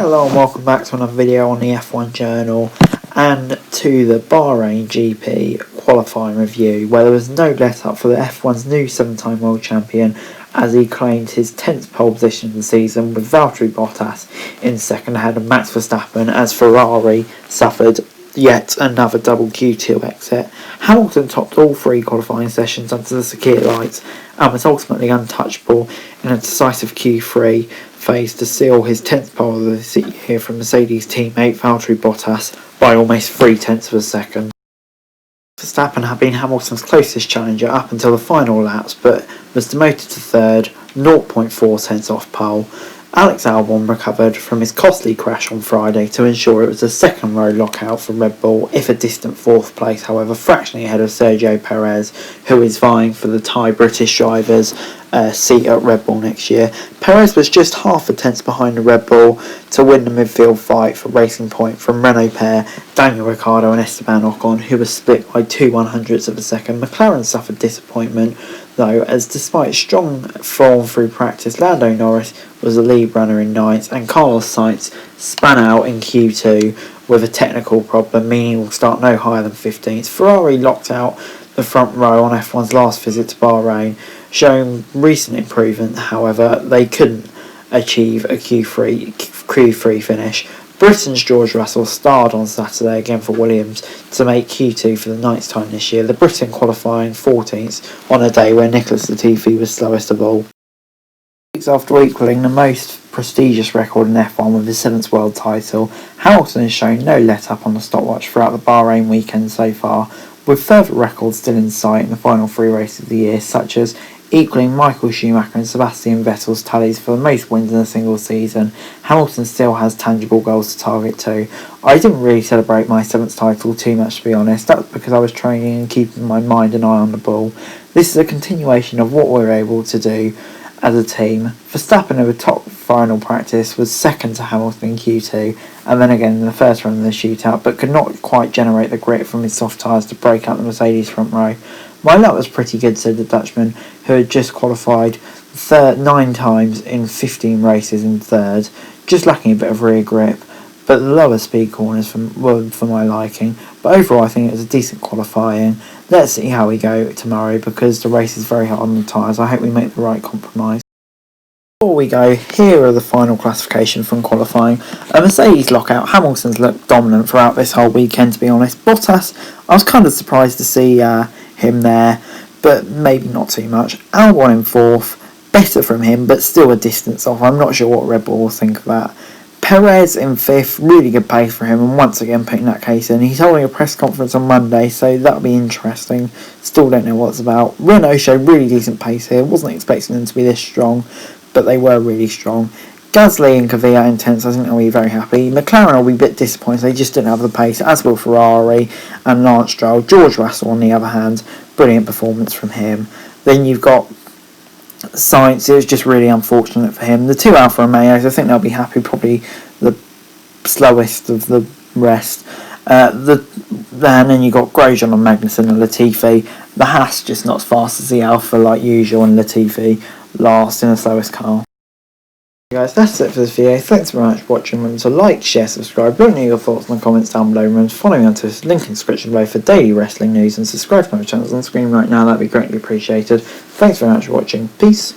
Hello and welcome back to another video on the F1 Journal and to the Bahrain GP qualifying review, where there was no let up for the F1's new 7-time world champion as he claimed his 10th pole position of the season, with Valtteri Bottas in second ahead of Max Verstappen as Ferrari suffered yet another double Q2 exit. Hamilton topped all three qualifying sessions under the circuit lights and was ultimately untouchable in a decisive Q3 phase to seal his 10th pole of the year from Mercedes teammate Valtteri Bottas by almost 0.3 of a second. Verstappen had been Hamilton's closest challenger up until the final laps, but was demoted to third, 0.4 off pole. Alex Albon recovered from his costly crash on Friday to ensure it was a second row lockout for Red Bull, if a distant fourth place, however, fractionally ahead of Sergio Perez, who is vying for the Thai British driver's seat at Red Bull next year. Perez was just half a tenth behind the Red Bull to win the midfield fight for Racing Point from Renault pair Daniel Ricciardo and Esteban Ocon, who was split by 0.02 of a second. McLaren suffered disappointment though, as despite strong form through practice, Lando Norris was the lead runner in ninth and Carlos Sainz span out in Q2 with a technical problem, meaning he will start no higher than 15th. Ferrari locked out the front row on F1's last visit to Bahrain, showing recent improvement. However, they couldn't achieve a Q3 finish. Britain's George Russell starred on Saturday again for Williams to make Q2 for the ninth time this year, the Briton qualifying 14th on a day where Nicholas Latifi was slowest of all. Weeks after equalling the most prestigious record in F1 with his 7th world title, Hamilton has shown no let-up on the stopwatch throughout the Bahrain weekend so far, with further records still in sight in the final three races of the year, such as equalling Michael Schumacher and Sebastian Vettel's tallies for the most wins in a single season. Hamilton still has tangible goals to target too. I didn't really celebrate my 7th title too much, to be honest. That's because I was training and keeping my mind and eye on the ball. This is a continuation of what we were able to do as a team. Verstappen over top final practice was second to Hamilton in Q2 and then again in the first run of the shootout, but could not quite generate the grit from his soft tyres to break up the Mercedes front row. My luck was pretty good, said the Dutchman, who had just qualified 9 times in 15 races in third, just lacking a bit of rear grip, but the lower speed corners were for my liking. But overall I think it was a decent qualifying. Let's see how we go tomorrow, because the race is very hard on the tyres. I hope we make the right compromise. Before we go, here are the final classification from qualifying. A Mercedes lockout. Hamilton's looked dominant throughout this whole weekend, to be honest. Bottas, I was kind of surprised to see him there, but maybe not too much. Albon in 4th, better from him, but still a distance off. I'm not sure what Red Bull will think of that. Perez in 5th, really good pace for him, and once again putting that case in. He's holding a press conference on Monday, so that'll be interesting. Still don't know what it's about. Renault showed really decent pace here. Wasn't expecting them to be this strong, but they were really strong. Gasly and Kvyat intense, I think they'll be very happy. McLaren will be a bit disappointed, they just didn't have the pace, as will Ferrari and Lance Stroll. George Russell, on the other hand, brilliant performance from him. Then you've got Sainz, it was just really unfortunate for him. The 2 Alfa Romeos, I think they'll be happy, probably the slowest of the rest. And then you've got Grosjean and Magnussen and Latifi. The Haas just not as fast as the Alfa like usual, and Latifi last in the slowest car. Guys, that's it for this video. Thanks very much for watching. Remember to like, share, subscribe. Let me know your thoughts in the comments down below. Remember to follow me on Twitter, link in the description below for daily wrestling news, and subscribe to my channels on screen right now. That'd be greatly appreciated. Thanks very much for watching. Peace.